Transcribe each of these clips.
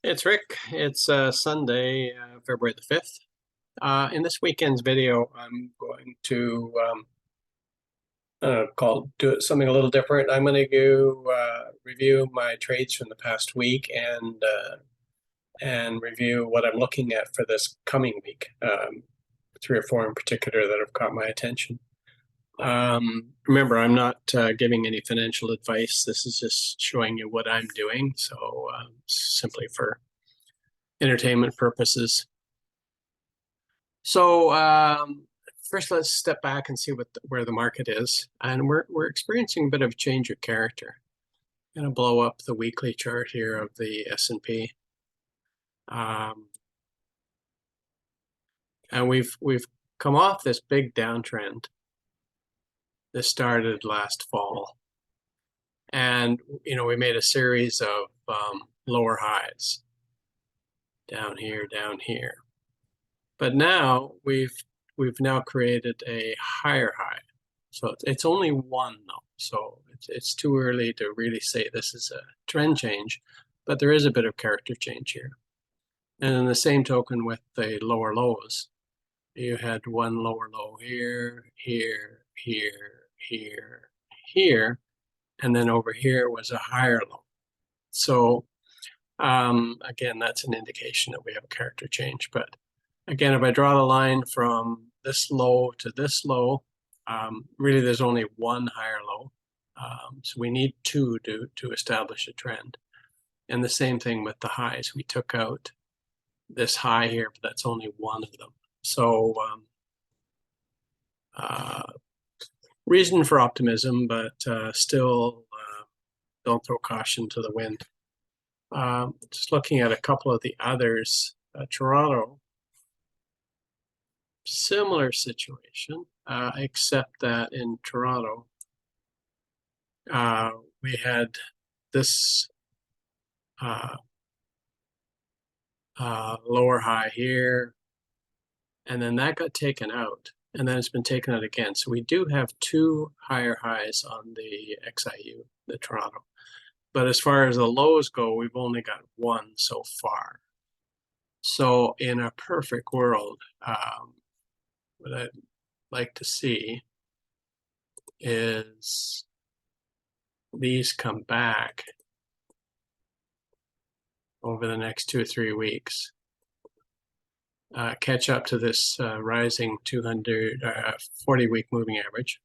It's Rick. It's Sunday, February the 5th. In this weekend's video, I'm going to do something a little different. I'm going to go review my trades from the past week and review what I'm looking at for this coming week. Three or four in particular that have caught my attention. Remember, I'm not giving any financial advice. This is just showing you what I'm doing. So simply for entertainment purposes. So first, let's step back and see where the market is, and we're experiencing a bit of change of character. I'm going to blow up the weekly chart here of the S&P, and we've come off this big downtrend. This started last fall, and we made a series of lower highs down here, but now we've now created a higher high. So it's only one though. So it's too early to really say this is a trend change, but there is a bit of character change here. And in the same token with the lower lows, you had one lower low here, here, here, here, here, and then over here was a higher low. So again, that's an indication that we have a character change. But again, if I draw the line from this low to this low, really there's only one higher low. So we need two to establish a trend. And the same thing with the highs. We took out this high here, but that's only one of them. So reason for optimism, but still don't throw caution to the wind. Just looking at a couple of the others, Toronto, similar situation, except that in Toronto, we had this lower high here, and then that got taken out, and then it's been taken out again. So we do have two higher highs on the XIU, the Toronto. But as far as the lows go, we've only got one so far. So in a perfect world, what I'd like to see is these come back over the next 2 or 3 weeks, catch up to this rising 240-week moving average,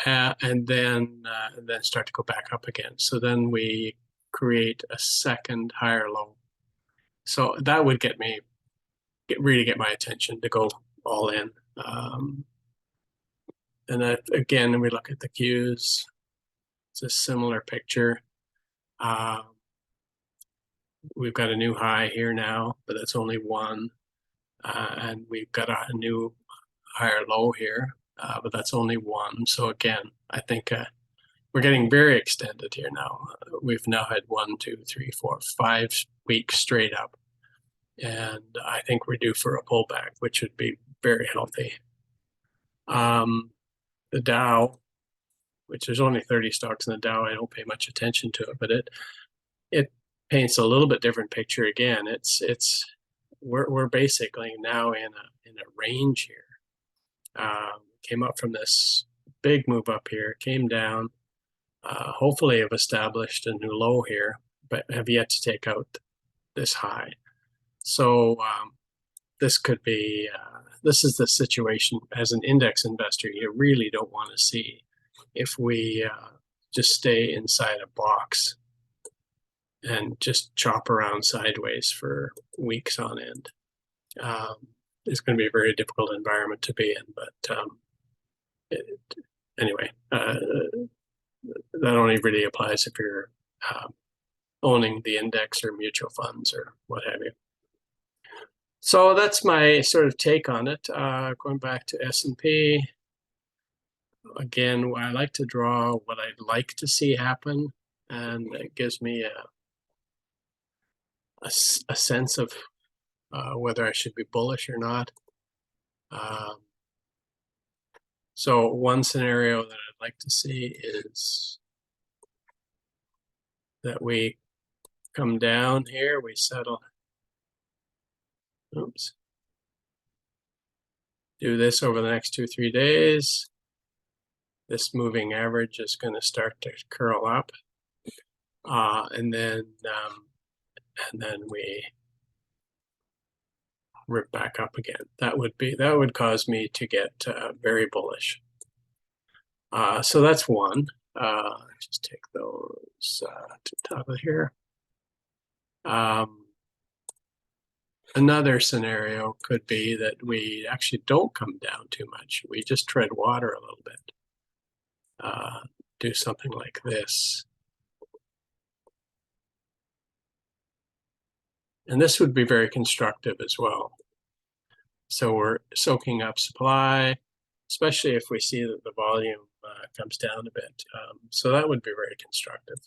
and then start to go back up again. So then we create a second higher low. So that would really get my attention to go all in. And that, again, we look at the Qs. It's a similar picture. We've got a new high here now, but that's only one. And we've got a new higher low here, but that's only one. So again, I think we're getting very extended here now. We've now had 1, 2, 3, 4, 5 weeks straight up. And I think we're due for a pullback, which would be very healthy. The Dow, which there's only 30 stocks in the Dow, I don't pay much attention to it, but it paints a little bit different picture again. We're basically now in a range here. Came up from this big move up here, came down, hopefully have established a new low here, but have yet to take out this high. So this could be, this is the situation as an index investor you really don't want to see if we just stay inside a box and just chop around sideways for weeks on end. It's going to be a very difficult environment to be in, but anyway, that only really applies if you're owning the index or mutual funds or what have you. So that's my sort of take on it. Going back to S&P, again, I like to draw what I'd like to see happen, and it gives me a sense of whether I should be bullish or not. So one scenario that I'd like to see is that we come down here, we settle. Oops. Do this over the next 2-3 days. This moving average is going to start to curl up. And then we rip back up again. That would cause me to get very bullish. So that's one. Just take those to the top of here. Another scenario could be that we actually don't come down too much. We just tread water a little bit. Do something like this. And this would be very constructive as well. So we're soaking up supply, especially if we see that the volume comes down a bit. So that would be very constructive.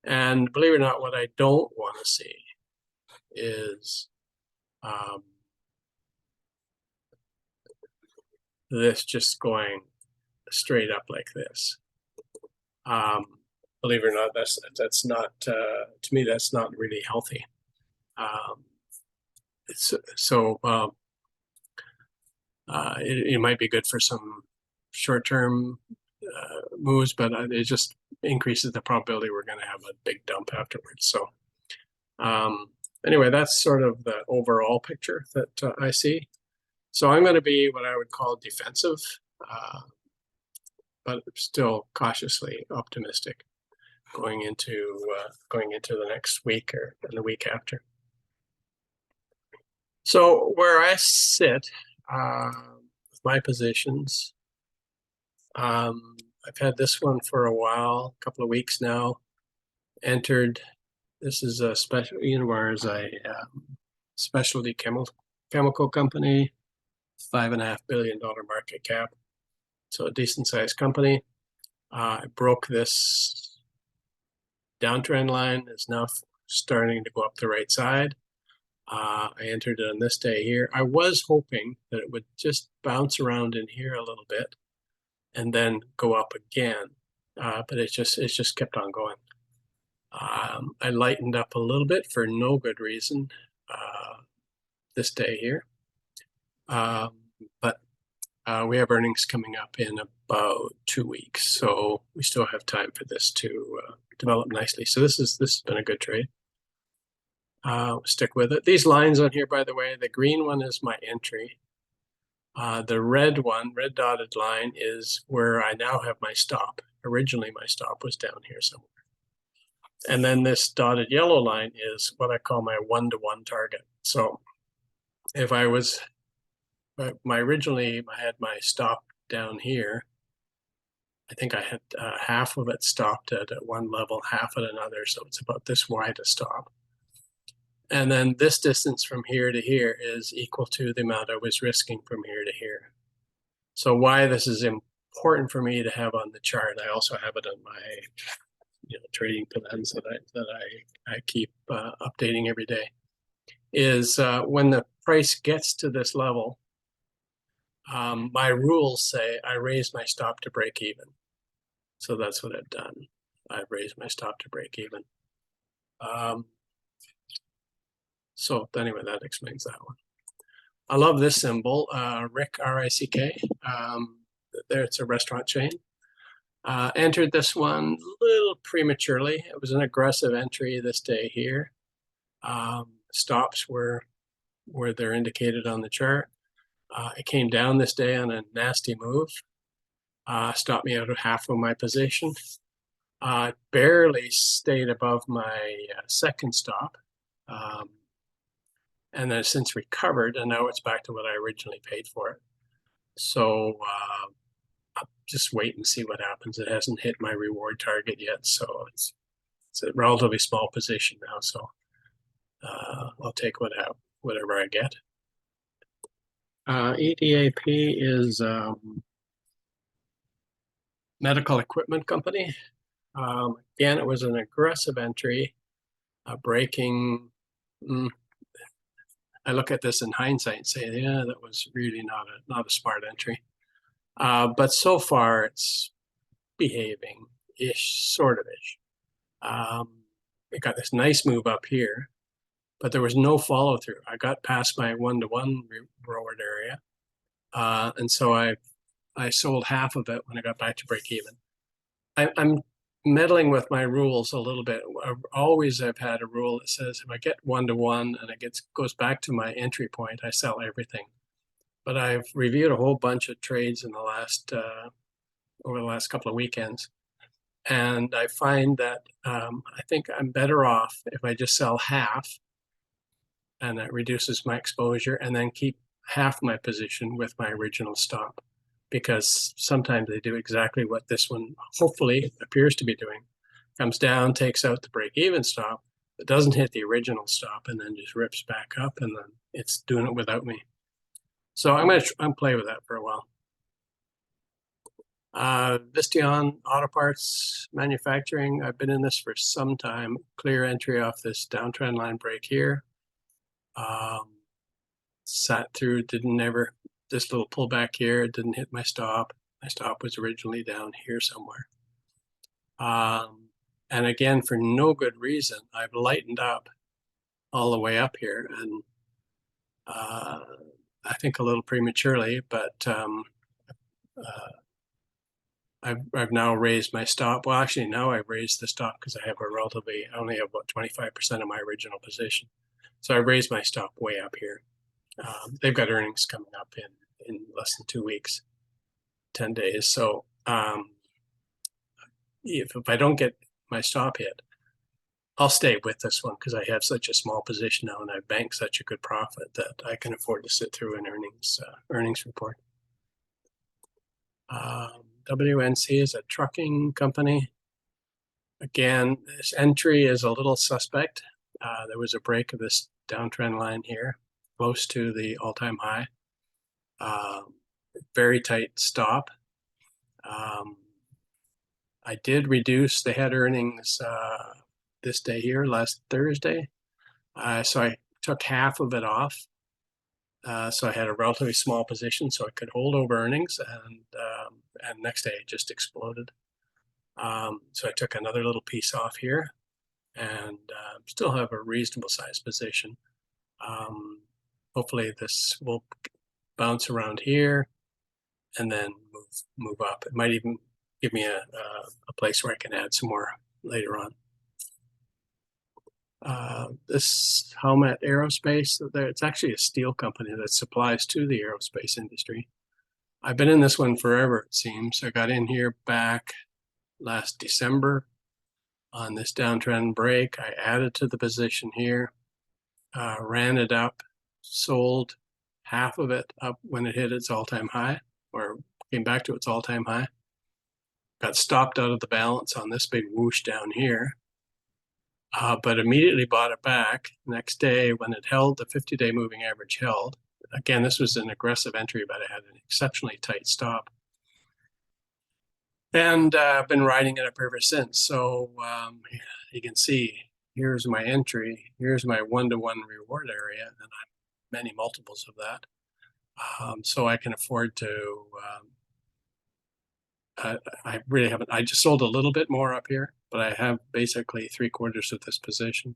And believe it or not, what I don't want to see is this just going straight up like this. Believe it or not, that's not to me, that's not really healthy. It might be good for some short-term moves, but it just increases the probability we're going to have a big dump afterwards. So anyway, that's sort of the overall picture that I see. So I'm going to be what I would call defensive, but still cautiously optimistic going into the next week or the week after. So where I sit with my positions, I've had this one for a while, a couple of weeks now. Entered. This is a special, Univar is a specialty chemical company, $5.5 billion market cap. So a decent sized company. I broke this downtrend line, is now starting to go up the right side. I entered it on this day here. I was hoping that it would just bounce around in here a little bit and then go up again, but it just kept on going. I lightened up a little bit for no good reason this day here, but we have earnings coming up in about 2 weeks, so we still have time for this to develop nicely. So this has been a good trade. Stick with it. These lines on here, by the way, the green one is my entry. The red dotted line is where I now have my stop. Originally, my stop was down here somewhere. And then this dotted yellow line is what I call my 1-to-1 target. So if I was, originally I had my stop down here. I think I had half of it stopped at one level, half at another. So it's about this wide a stop. And then this distance from here to here is equal to the amount I was risking from here to here. So why this is important for me to have on the chart, I also have it on my trading plans that I keep updating every day, is when the price gets to this level, my rules say I raise my stop to break even. So that's what I've done. I've raised my stop to break even. So anyway, that explains that one. I love this symbol, RICK, R-I-C-K. There, it's a restaurant chain. Entered this one a little prematurely. It was an aggressive entry this day here. Stops were where they're indicated on the chart. It came down this day on a nasty move. Stopped me out of half of my position. Barely stayed above my second stop. And then since recovered, and now it's back to what I originally paid for it. So I'll just wait and see what happens. It hasn't hit my reward target yet, so it's a relatively small position now. So I'll take whatever I get. EDAP is medical equipment company. Again, it was an aggressive entry, breaking. I look at this in hindsight and say, yeah, that was really not a smart entry. But so far, it's behaving-ish, sort of-ish. it got this nice move up here, but there was no follow through. I got past my 1-to-1 reward area. And so I sold half of it when I got back to break even. I'm meddling with my rules a little bit. I've had a rule that says if I get 1-to-1 and it goes back to my entry point, I sell everything. But I've reviewed a whole bunch of trades in the last over the last couple of weekends, and I find that I think I'm better off if I just sell half, and that reduces my exposure, and then keep half my position with my original stop, because sometimes they do exactly what this one hopefully appears to be doing. Comes down, takes out the break-even stop, but doesn't hit the original stop, and then just rips back up, and then it's doing it without me. So I'm going to play with that for a while. Visteon Auto Parts Manufacturing. I've been in this for some time. Clear entry off this downtrend line break here. Sat through, this little pullback here, didn't hit my stop. My stop was originally down here somewhere. And again, for no good reason, I've lightened up all the way up here, and I think a little prematurely, but I've now raised my stop. Well, actually, now I've raised the stop because I only have about 25% of my original position. So I raised my stop way up here. They've got earnings coming up in less than 2 weeks, 10 days. So if I don't get my stop hit, I'll stay with this one because I have such a small position now and I bank such a good profit that I can afford to sit through an earnings report. WNC is a trucking company. Again, this entry is a little suspect. There was a break of this downtrend line here, close to the all-time high. Very tight stop. I did reduce, they had earnings this day here, last Thursday. So I took half of it off. So I had a relatively small position so I could hold over earnings, and next day it just exploded. So I took another little piece off here and still have a reasonable sized position. Hopefully this will bounce around here and then move up. It might even give me a place where I can add some more later on. This Howmet Aerospace, it's actually a steel company that supplies to the aerospace industry. I've been in this one forever, it seems. I got in here back last December on this downtrend break. I added to the position here, ran it up, sold half of it up when it hit its all-time high, or came back to its all-time high. Got stopped out of the balance on this big whoosh down here. But immediately bought it back next day when it held, the 50-day moving average held. Again, this was an aggressive entry, but it had an exceptionally tight stop. And I've been riding it up ever since. So you can see, here's my entry, here's my 1-to-1 reward area, and I'm many multiples of that. So I can afford to, I really haven't, I just sold a little bit more up here, but I have basically 3/4 of this position.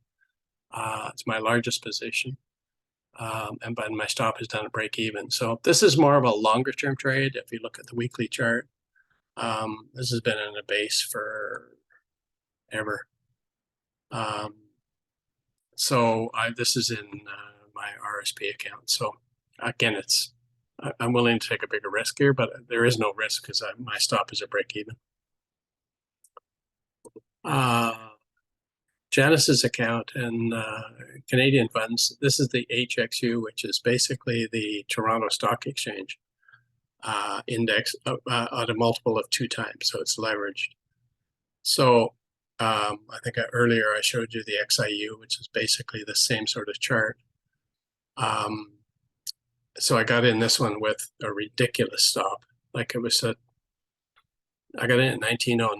It's my largest position. But my stop is down at break even. So this is more of a longer term trade. If you look at the weekly chart, this has been in a base for ever. So this is in my RSP account. So again, I'm willing to take a bigger risk here, but there is no risk because my stop is at break even. Genesis account and Canadian funds. This is the HXU, which is basically the Toronto Stock Exchange index at a multiple of 2 times, so it's leveraged. So I think earlier I showed you the XIU, which is basically the same sort of chart. So I got in this one with a ridiculous stop. Like it was I got in at 1909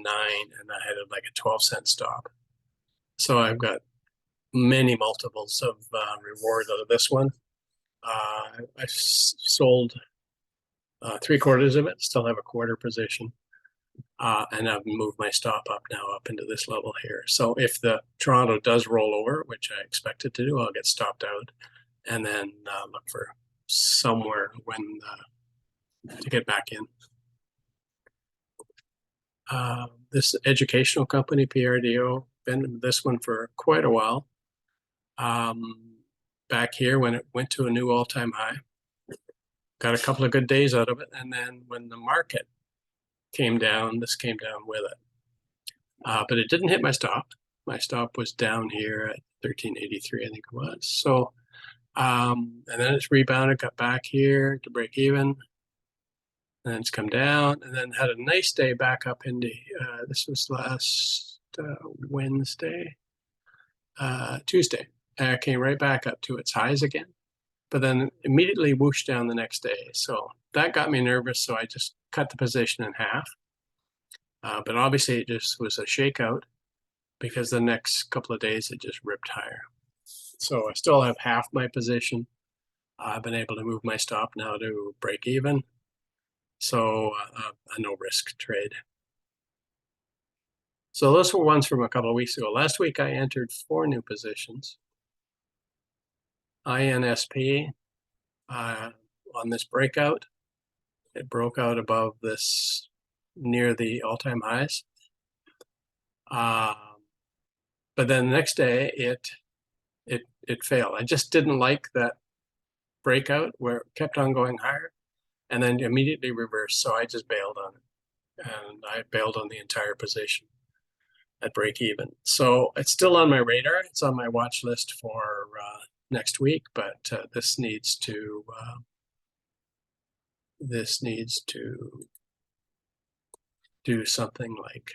and I had like a 12-cent stop. So I've got many multiples of reward out of this one. I sold 3/4 of it, still have a 1/4 position. And I've moved my stop up now up into this level here. So if the Toronto does roll over, which I expect it to do, I'll get stopped out and then look for somewhere when to get back in. This educational company, PRDO, been in this one for quite a while. Back here when it went to a new all-time high, got a couple of good days out of it, and then when the market came down, this came down with it. But it didn't hit my stop. My stop was down here at 1383, I think it was. So, and then it's rebounded, got back here to break even, and then it's come down, and then had a nice day back up into. This was last Tuesday. Came right back up to its highs again, but then immediately whooshed down the next day. So that got me nervous. So I just cut the position in half. But obviously it just was a shakeout because the next couple of days it just ripped higher. So I still have half my position. I've been able to move my stop now to break even. So a no risk trade. So those were ones from a couple of weeks ago. Last week I entered 4 new positions. INSP on this breakout. It broke out above this near the all-time highs. But then the next day it failed. I just didn't like that breakout where it kept on going higher and then immediately reversed. So I just bailed on it, and I bailed on the entire position at break even. So it's still on my radar. It's on my watch list for next week, but this needs to do something like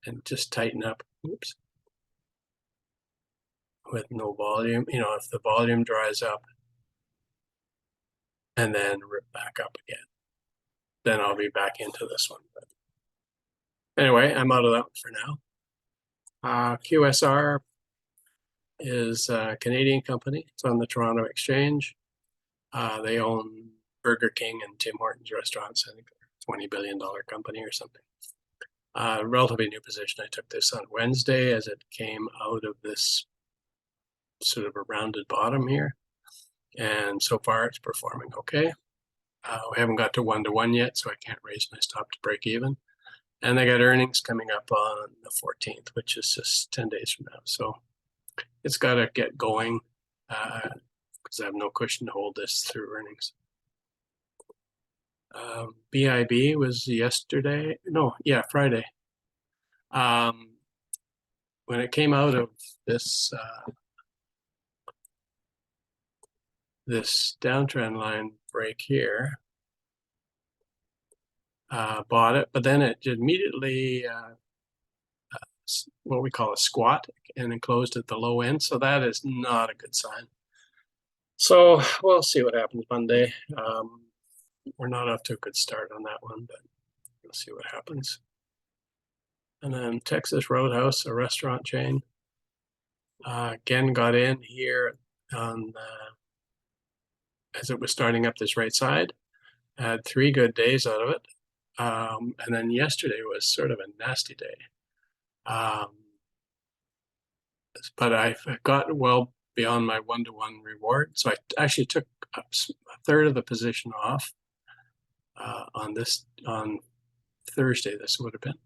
and just tighten up. Oops. With no volume, if the volume dries up and then rip back up again, then I'll be back into this one. But anyway, I'm out of that one for now. QSR is a Canadian company. It's on the Toronto Exchange. They own Burger King and Tim Hortons restaurants. I think they're a $20 billion company or something. Relatively new position. I took this on Wednesday as it came out of this sort of a rounded bottom here. And so far it's performing okay. We haven't got to 1-to-1 yet, so I can't raise my stop to break even. And they got earnings coming up on the 14th, which is just 10 days from now. So it's got to get going because I have no cushion to hold this through earnings. BIB was Friday. When it came out of this this downtrend line break here, bought it, but then it immediately what we call a squat and then closed at the low end. So that is not a good sign. So we'll see what happens Monday. We're not off to a good start on that one, but we'll see what happens. And then Texas Roadhouse, a restaurant chain, again got in here on as it was starting up this right side. Had 3 good days out of it. And then yesterday was sort of a nasty day. But I got well beyond my 1-to-1 reward. So I actually took a third of the position off on Thursday, this would have been.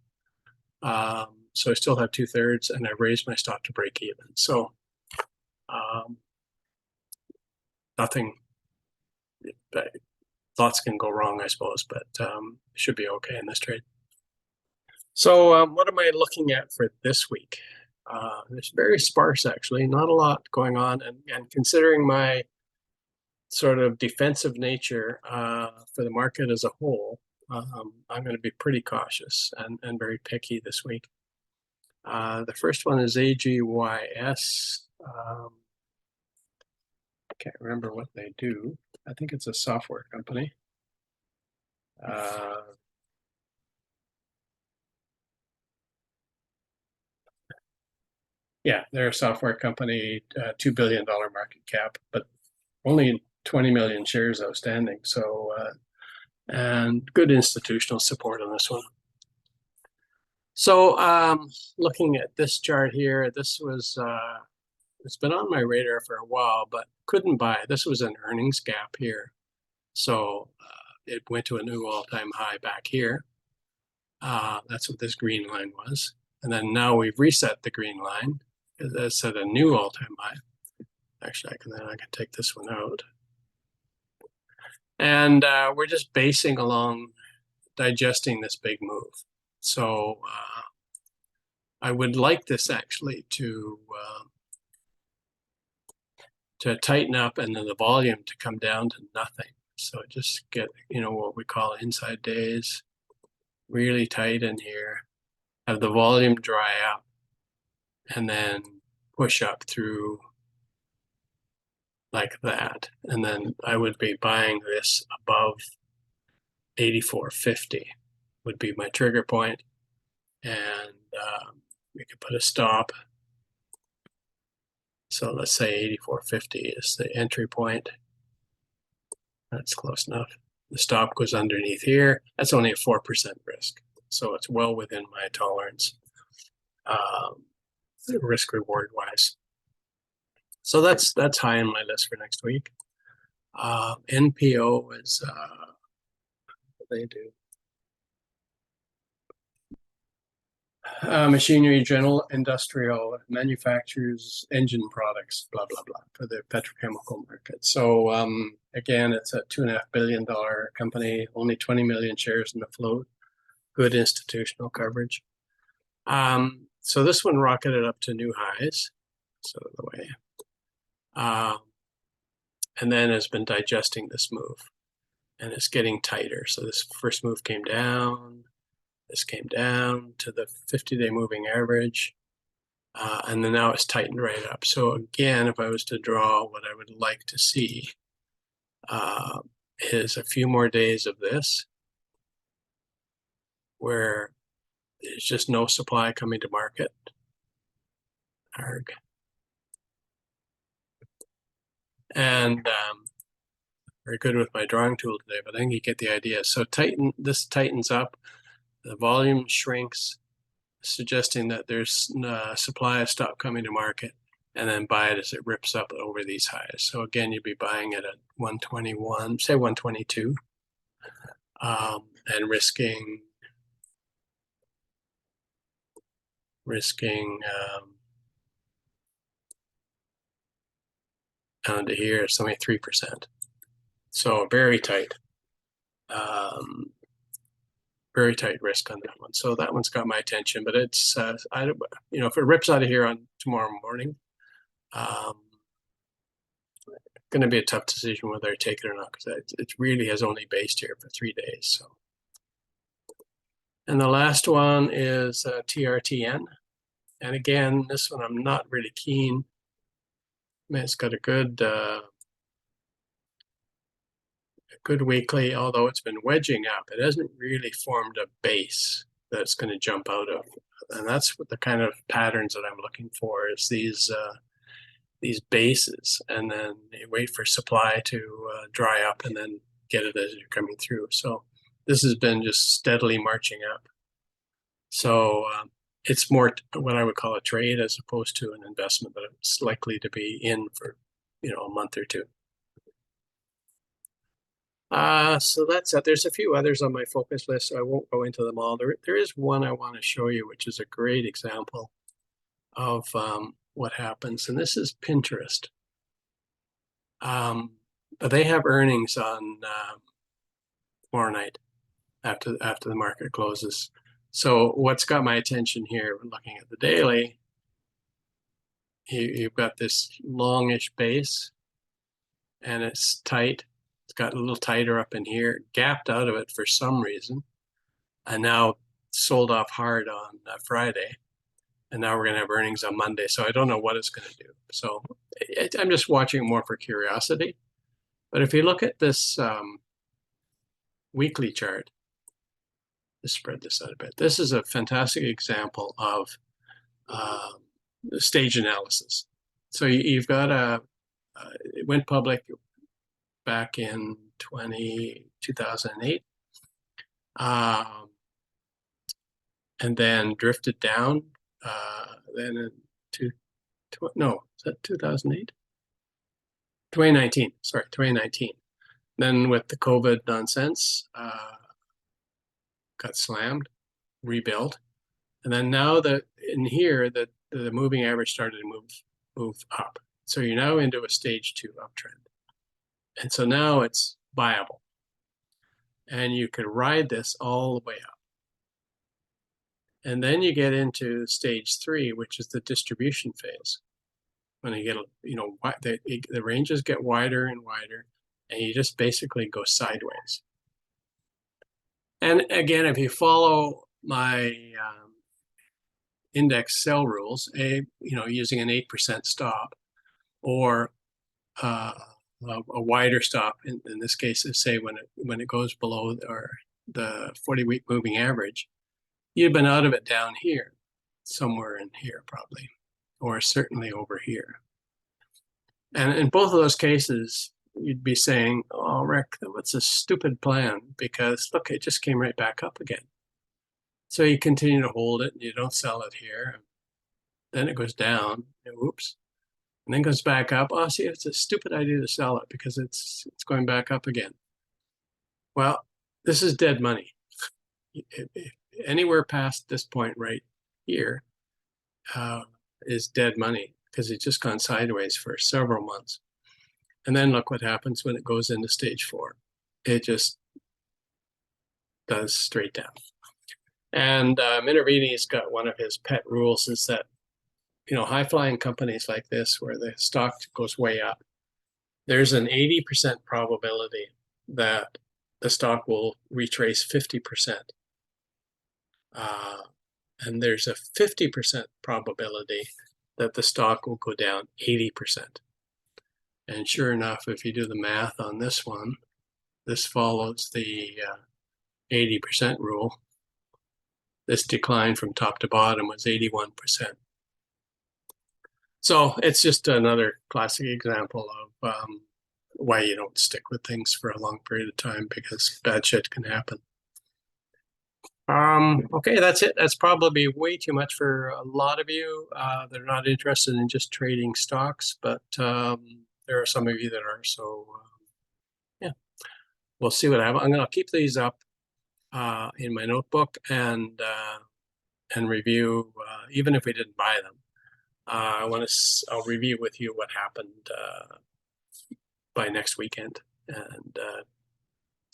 So I still have 2/3 and I raised my stop to break even. So nothing, lots can go wrong, I suppose, but should be okay in this trade. So what am I looking at for this week? It's very sparse, actually, not a lot going on. And considering my sort of defensive nature for the market as a whole, I'm going to be pretty cautious and very picky this week. The first one is AGYS. I can't remember what they do. I think it's a software company. Yeah, they're a software company, $2 billion market cap, but only 20 million shares outstanding. So and good institutional support on this one. So looking at this chart here, this was it's been on my radar for a while, but couldn't buy it. This was an earnings gap here. So it went to a new all-time high back here. That's what this green line was. And then now we've reset the green line. It's at a new all-time high. Actually, I can take this one out. And we're just basing along digesting this big move. So I would like this actually to tighten up and then the volume to come down to nothing. So just get, what we call inside days, really tight in here, have the volume dry up, and then push up through like that. And then I would be buying this above 84.50 would be my trigger point. And we could put a stop. So let's say 84.50 is the entry point. That's close enough. The stop goes underneath here. That's only a 4% risk. So it's well within my tolerance, risk reward wise. So that's high on my list for next week. NPO is what they do. Machinery, general industrial manufactures engine products, blah, blah, blah, for the petrochemical market. So again, it's a $2.5 billion company, only 20 million shares in the float, good institutional coverage. So this one rocketed up to new highs, so the way. And then has been digesting this move, and it's getting tighter. So this first move came down, this came down to the 50-day moving average, and then now it's tightened right up. So again, if I was to draw, what I would like to see is a few more days of this, where there's just no supply coming to market. Arg. And very good with my drawing tool today, but I think you get the idea. So this tightens up, the volume shrinks, suggesting that there's supply of stock coming to market, and then buy it as it rips up over these highs. So again, you'd be buying it at 121, say 122, and risking down to here, it's only 3%. So very tight. Very tight risk on that one. So that one's got my attention, but it's, if it rips out of here on tomorrow morning, going to be a tough decision whether I take it or not, because it really has only based here for 3 days. So, and the last one is TRTN. And again, this one I'm not really keen. I mean, it's got a good weekly, although it's been wedging up. It hasn't really formed a base that's going to jump out of. And that's what the kind of patterns that I'm looking for, is these bases, and then you wait for supply to dry up and then get it as you're coming through. So this has been just steadily marching up. So it's more what I would call a trade as opposed to an investment, but it's likely to be in for, a month or two. So that's it. There's a few others on my focus list, so I won't go into them all. There is one I want to show you, which is a great example of what happens, and this is Pinterest. But they have earnings on tomorrow night after the market closes. So what's got my attention here, looking at the daily, you've got this longish base, and it's tight. It's got a little tighter up in here, gapped out of it for some reason, and now sold off hard on Friday. And now we're going to have earnings on Monday. So I don't know what it's going to do. So I'm just watching more for curiosity. But if you look at this weekly chart, let's spread this out a bit. This is a fantastic example of stage analysis. So you've got it went public back in 2008. And then drifted down. Then in no, is that 2008? 2019, sorry, 2019. Then with the COVID nonsense, got slammed, rebuilt. And then now that in here, the moving average started to move up. So you're now into a stage 2 uptrend. And so now it's viable. And you could ride this all the way up. And then you get into stage 3, which is the distribution phase. When you get, the ranges get wider and wider, and you just basically go sideways. And again, if you follow my index sell rules, using an 8% stop, or a wider stop, in this case, say when it goes below the 40-week moving average, you've been out of it down here, somewhere in here probably, or certainly over here. And in both of those cases, you'd be saying, oh, Rick, what's a stupid plan? Because look, it just came right back up again. So you continue to hold it and you don't sell it here. Then it goes down, whoops, and then goes back up. Oh, see, it's a stupid idea to sell it because it's going back up again. Well, this is dead money. Anywhere past this point right here is dead money because it's just gone sideways for several months. And then look what happens when it goes into stage 4. It just does straight down. And Minervini's got one of his pet rules is that, high-flying companies like this, where the stock goes way up, there's an 80% probability that the stock will retrace 50%. And there's a 50% probability that the stock will go down 80%. And sure enough, if you do the math on this one, this follows the 80% rule. This decline from top to bottom was 81%. So it's just another classic example of why you don't stick with things for a long period of time, because bad shit can happen. Okay, that's it. That's probably way too much for a lot of you. They're not interested in just trading stocks, but there are some of you that are. So yeah, we'll see what happens. I'm going to keep these up in my notebook and review, even if we didn't buy them. I'll review with you what happened by next weekend and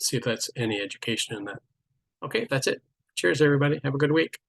see if that's any education in that. Okay, that's it. Cheers, everybody. Have a good week.